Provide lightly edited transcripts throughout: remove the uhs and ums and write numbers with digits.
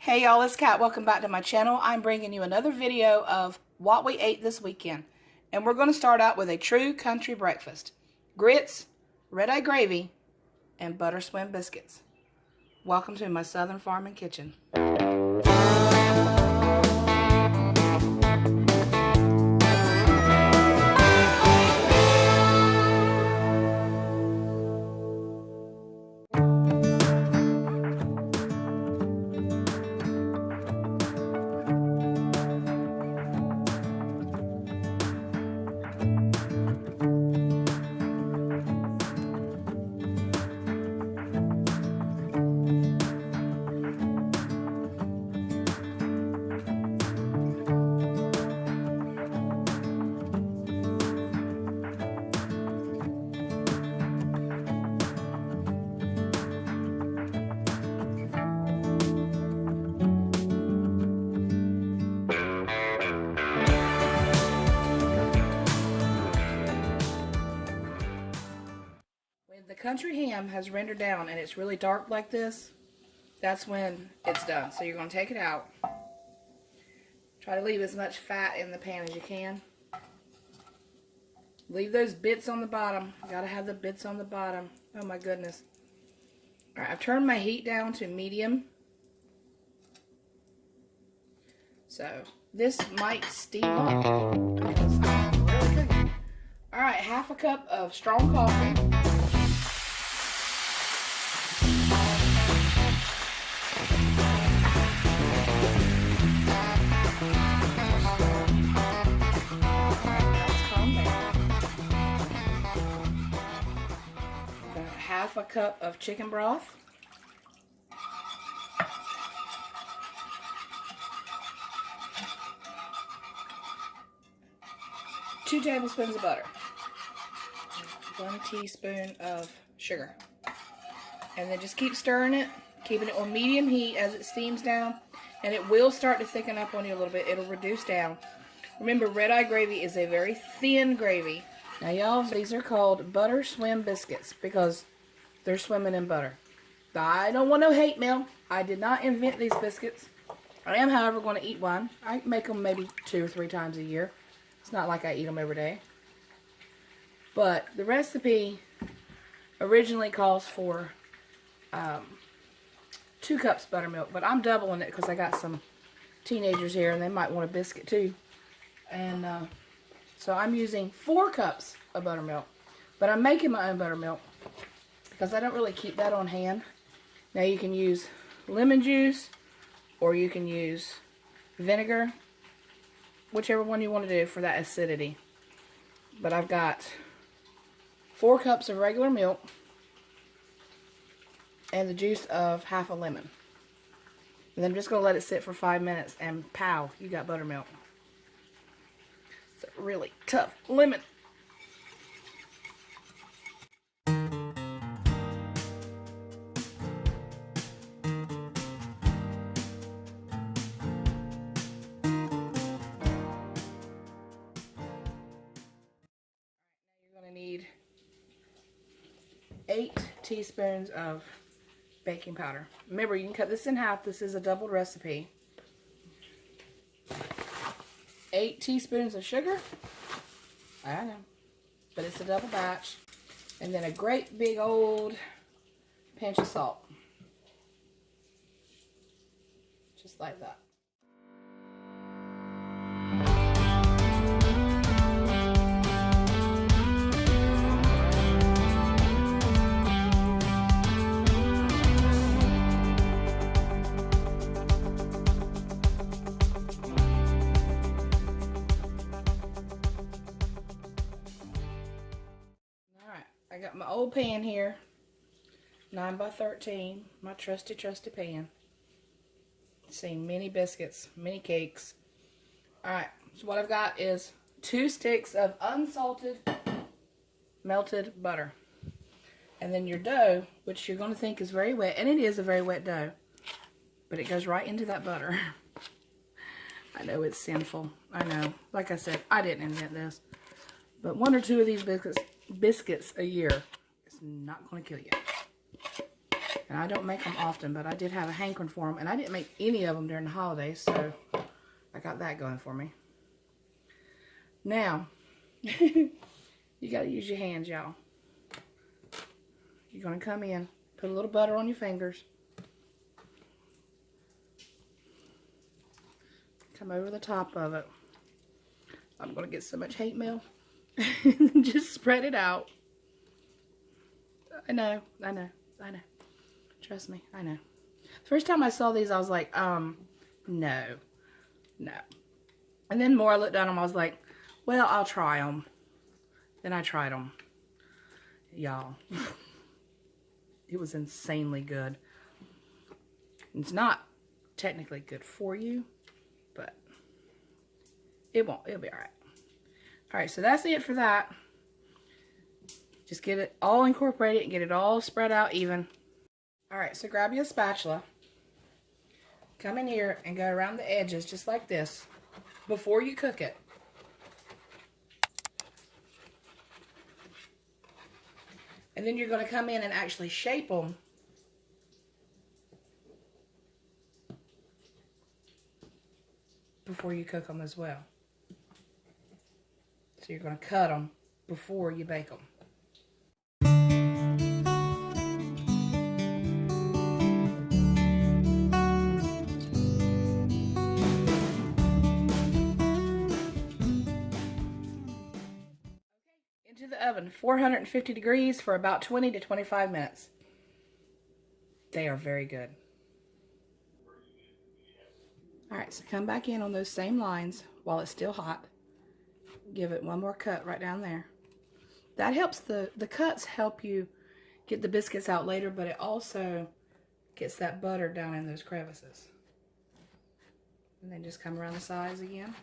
Hey y'all, it's Kat. Welcome back to my channel. I'm bringing you another video of what we ate this weekend. And we're going to start out with a true country breakfast. Grits, red-eye gravy, and butter swim biscuits. Welcome to my southern farming kitchen. The country ham has rendered down and it's really dark like this, that's when it's done. So you're going to take it out. Try to leave as much fat in the pan as you can. Leave those bits on the bottom. You gotta have the bits on the bottom. Oh my goodness. Alright, I've turned my heat down to medium. So this might steam up because I'm really cooking. Alright, half a cup of strong coffee. Half a cup of chicken broth. Two tablespoons of butter. 1 teaspoon of sugar. And then just keep stirring it, keeping it on medium heat as it steams down. And it will start to thicken up on you a little bit. It'll reduce down. Remember, red-eye gravy is a very thin gravy. Now, y'all, these are called butter swim biscuits because they're swimming in butter. I don't want no hate mail. I did not invent these biscuits. I am, however, going to eat one. I make them maybe 2 or 3 times a year. It's not like I eat them every day. But the recipe originally calls for 2 cups buttermilk. But I'm doubling it because I got some teenagers here and they might want a biscuit too. And so I'm using 4 cups of buttermilk. But I'm making my own buttermilk because I don't really keep that on hand. Now you can use lemon juice or you can use vinegar, whichever one you want to do for that acidity. But I've got 4 cups of regular milk and the juice of half a lemon. And then I'm just going to let it sit for 5 minutes and pow, you got buttermilk. It's a really tough lemon. Need 8 teaspoons of baking powder. Remember, you can cut this in half. This is a doubled recipe. 8 teaspoons of sugar. I know, but it's a double batch. And then a great big old pinch of salt. Just like that. I got my old pan here, 9 by 13, my trusty pan. See, mini biscuits, mini cakes. Alright, so what I've got is 2 sticks of unsalted melted butter. And then your dough, which you're going to think is very wet, and it is a very wet dough, but it goes right into that butter. I know it's sinful. I know. Like I said, I didn't invent this. But 1 or 2 of these biscuits a year is not going to kill you. And I don't make them often, but I did have a hankering for them. And I didn't make any of them during the holidays, so I got that going for me. Now, you got to use your hands, y'all. You're going to come in, put a little butter on your fingers. Come over the top of it. I'm going to get so much hate mail. Just spread it out. I know. Trust me, I know. First time I saw these, I was like, no. And then the more I looked at them, I was like, well, I'll try them. Then I tried them. Y'all. It was insanely good. It's not technically good for you, but it'll be alright. Alright, so that's it for that. Just get it all incorporated and get it all spread out even. Alright, so grab your spatula. Come in here and go around the edges just like this before you cook it. And then you're going to come in and actually shape them before you cook them as well. So you're going to cut them before you bake them. Into the oven, 450 degrees for about 20 to 25 minutes. They are very good. Alright, so come back in on those same lines while it's still hot. Give it one more cut right down there. That helps, the cuts help you get the biscuits out later, but it also gets that butter down in those crevices. And then just come around the sides again.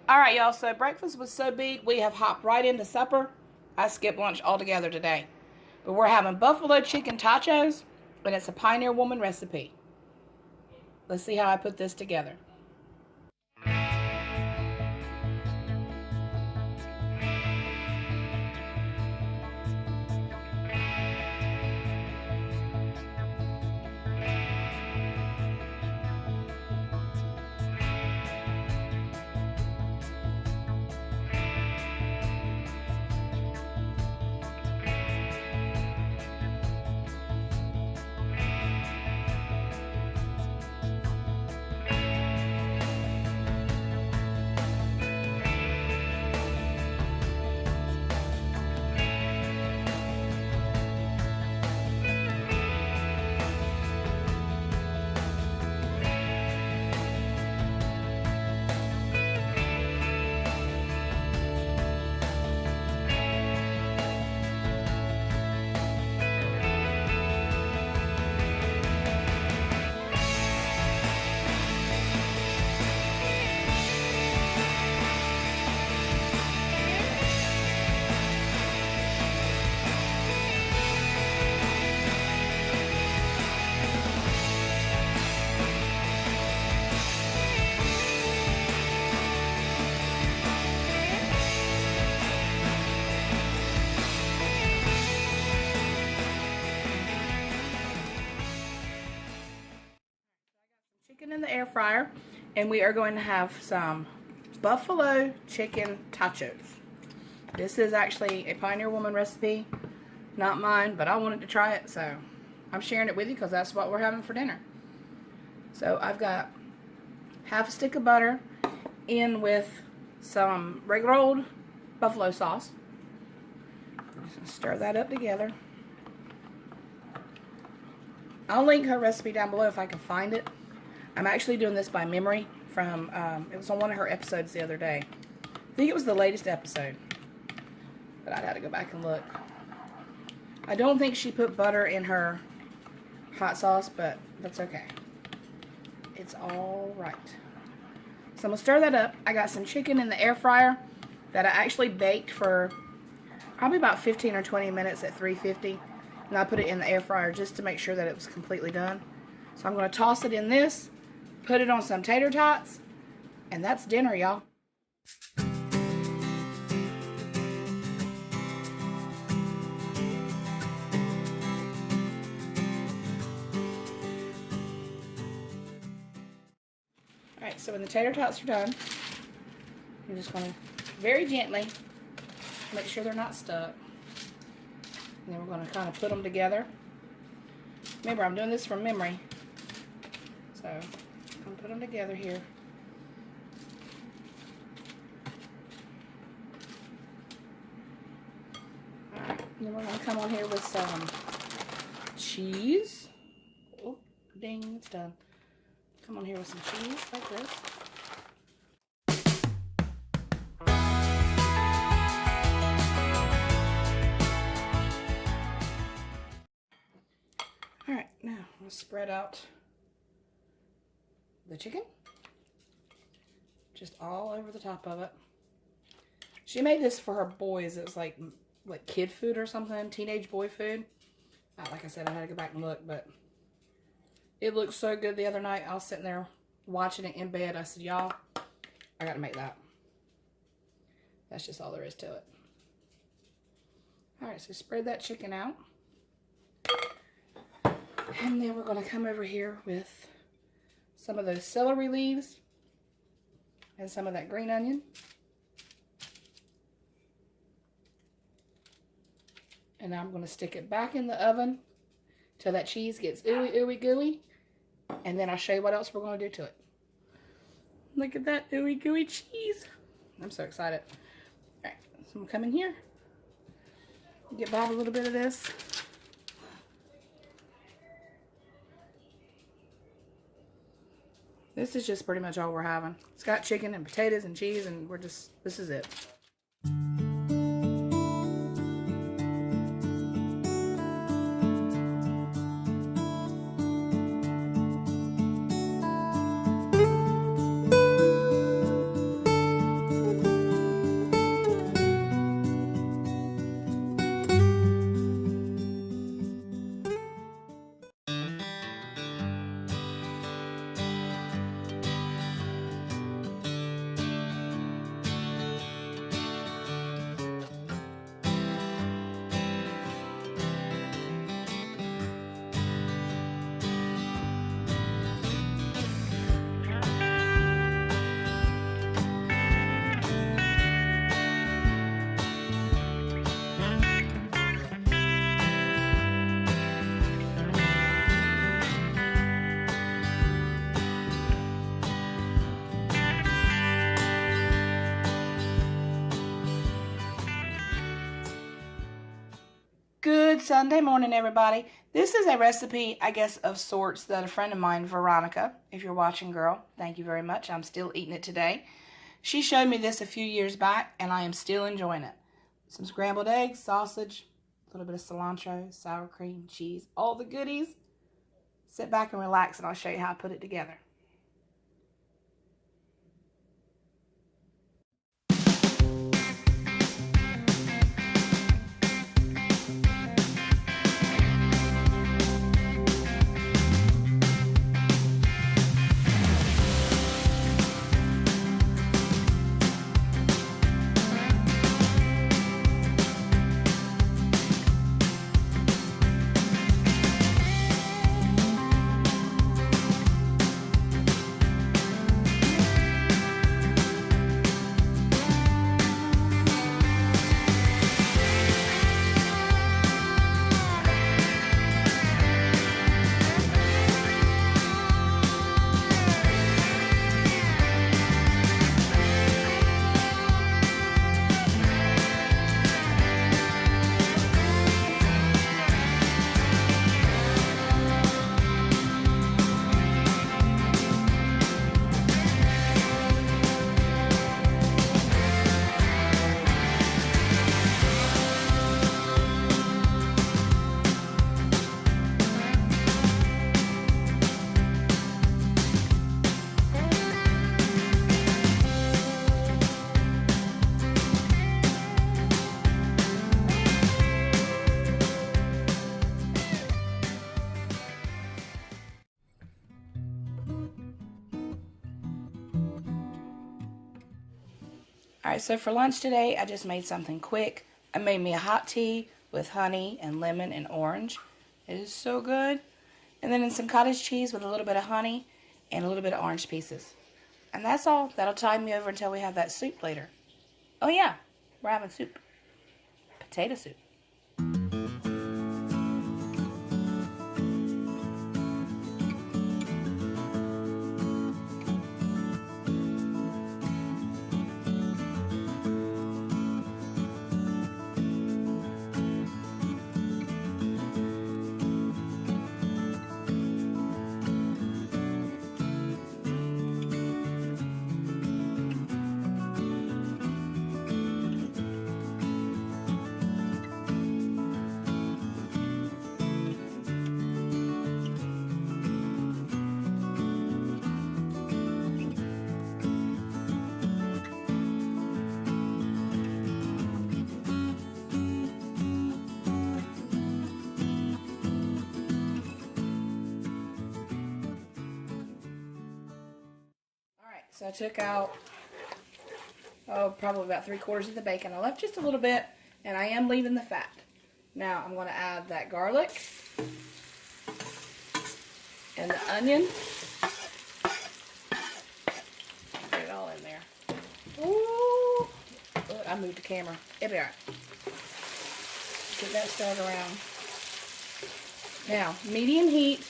Alright, y'all, so breakfast was so big, we have hopped right into supper. I skipped lunch altogether today. But we're having buffalo chicken tachos, and it's a Pioneer Woman recipe. Let's see how I put this together. Chicken in the air fryer, and we are going to have some buffalo chicken tachos. This is actually a Pioneer Woman recipe, not mine, but I wanted to try it, so I'm sharing it with you because that's what we're having for dinner. So I've got half a stick of butter in with some regular old buffalo sauce. Just stir that up together. I'll link her recipe down below if I can find it. I'm actually doing this by memory from, it was on one of her episodes the other day. I think it was the latest episode. But I'd have to go back and look. I don't think she put butter in her hot sauce, but that's okay. It's all right. So I'm going to stir that up. I got some chicken in the air fryer that I actually baked for probably about 15 or 20 minutes at 350. And I put it in the air fryer just to make sure that it was completely done. So I'm going to toss it in this, put it on some tater tots, and that's dinner, y'all. Alright, so when the tater tots are done, I'm just going to very gently make sure they're not stuck. And then we're going to kind of put them together. Remember, I'm doing this from memory. So, I'm going to put them together here. Alright, then we're going to come on here with some cheese. Oh, ding, it's done. Come on here with some cheese like this. Alright, now we'll spread out the chicken. Just all over the top of it. She made this for her boys. It was like kid food or something, teenage boy food. Like I said, I had to go back and look, but it looked so good the other night. I was sitting there watching it in bed. I said, y'all, I got to make that. That's just all there is to it. Alright, so spread that chicken out. And then we're going to come over here with some of those celery leaves and some of that green onion. And I'm going to stick it back in the oven till that cheese gets ooey, ooey, gooey. And then I'll show you what else we're going to do to it. Look at that ooey, gooey cheese. I'm so excited. Alright, so I'm going to come in here. Get Bob a little bit of this. This is just pretty much all we're having. It's got chicken and potatoes and cheese, and we're just, this is it. Good Sunday morning, everybody. This is a recipe, I guess, of sorts that a friend of mine, Veronica, if you're watching, girl, thank you very much. I'm still eating it today. She showed me this a few years back, and I am still enjoying it. Some scrambled eggs, sausage, a little bit of cilantro, sour cream, cheese, all the goodies. Sit back and relax, and I'll show you how I put it together. Alright, so for lunch today, I just made something quick. I made me a hot tea with honey and lemon and orange. It is so good. And then some cottage cheese with a little bit of honey and a little bit of orange pieces. And that's all. That'll tide me over until we have that soup later. Oh yeah, we're having soup. Potato soup. So I took out, probably about 3/4 of the bacon. I left just a little bit, and I am leaving the fat. Now I'm going to add that garlic and the onion. Get it all in there. Ooh! Oh, I moved the camera. It'll be alright. Get that stirred around. Now, medium heat,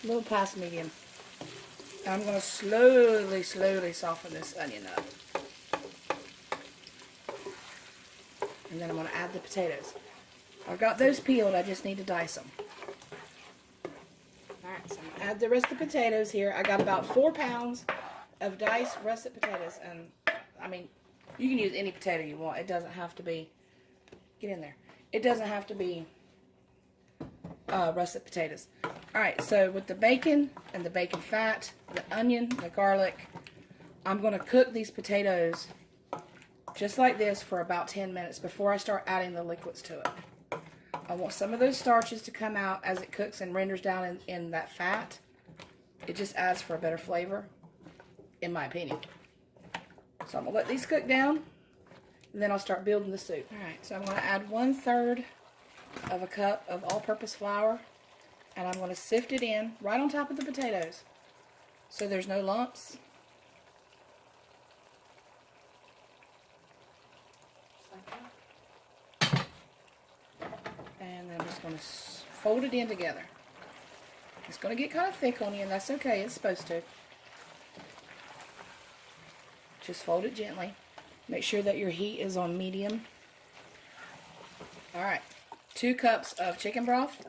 a little past medium. I'm going to slowly soften this onion up. And then I'm going to add the potatoes. I've got those peeled, I just need to dice them. Alright, so I'm going to add the rest of the potatoes here. I got about 4 pounds of diced russet potatoes. And, I mean, you can use any potato you want. It doesn't have to be, get in there. It doesn't have to be russet potatoes. Alright, so with the bacon and the bacon fat, the onion, the garlic, I'm going to cook these potatoes just like this for about 10 minutes before I start adding the liquids to it. I want some of those starches to come out as it cooks and renders down in that fat. It just adds for a better flavor, in my opinion. So I'm going to let these cook down, and then I'll start building the soup. Alright, so I'm going to add 1/3 of a cup of all-purpose flour. And I'm going to sift it in right on top of the potatoes so there's no lumps. Just like that. And then I'm just going to fold it in together. It's going to get kind of thick on you, and that's okay. It's supposed to. Just fold it gently. Make sure that your heat is on medium. Alright, 2 cups of chicken broth.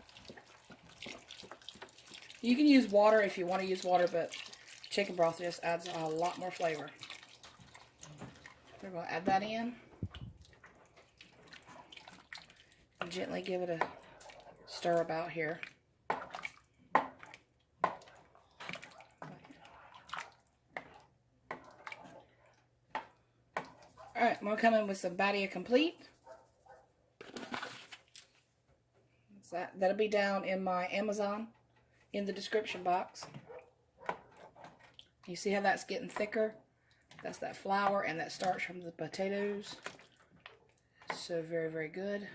You can use water if you want to use water, but chicken broth just adds a lot more flavor. We're going to add that in. And gently give it a stir about here. Alright, I'm going to come in with some Badia Complete. That'll be down in my Amazon in the description box. You see how that's getting thicker? That's that flour and that starch from the potatoes. So very, very good.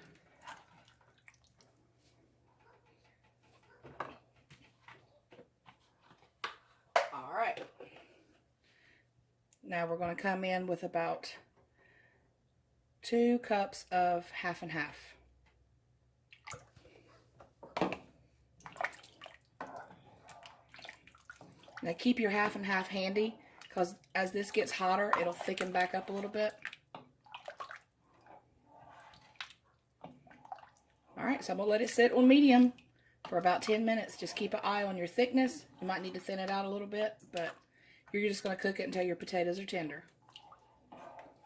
Alright. Now we're going to come in with about 2 cups of half and half. Now keep your half and half handy, because as this gets hotter, it'll thicken back up a little bit. Alright, so I'm going to let it sit on medium for about 10 minutes. Just keep an eye on your thickness. You might need to thin it out a little bit, but you're just going to cook it until your potatoes are tender.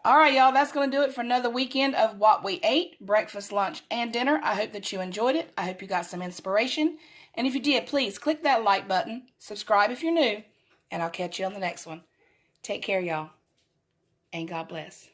Alright, y'all, that's going to do it for another weekend of What We Ate, breakfast, lunch, and dinner. I hope that you enjoyed it. I hope you got some inspiration. And if you did, please click that like button, subscribe if you're new, and I'll catch you on the next one. Take care, y'all, and God bless.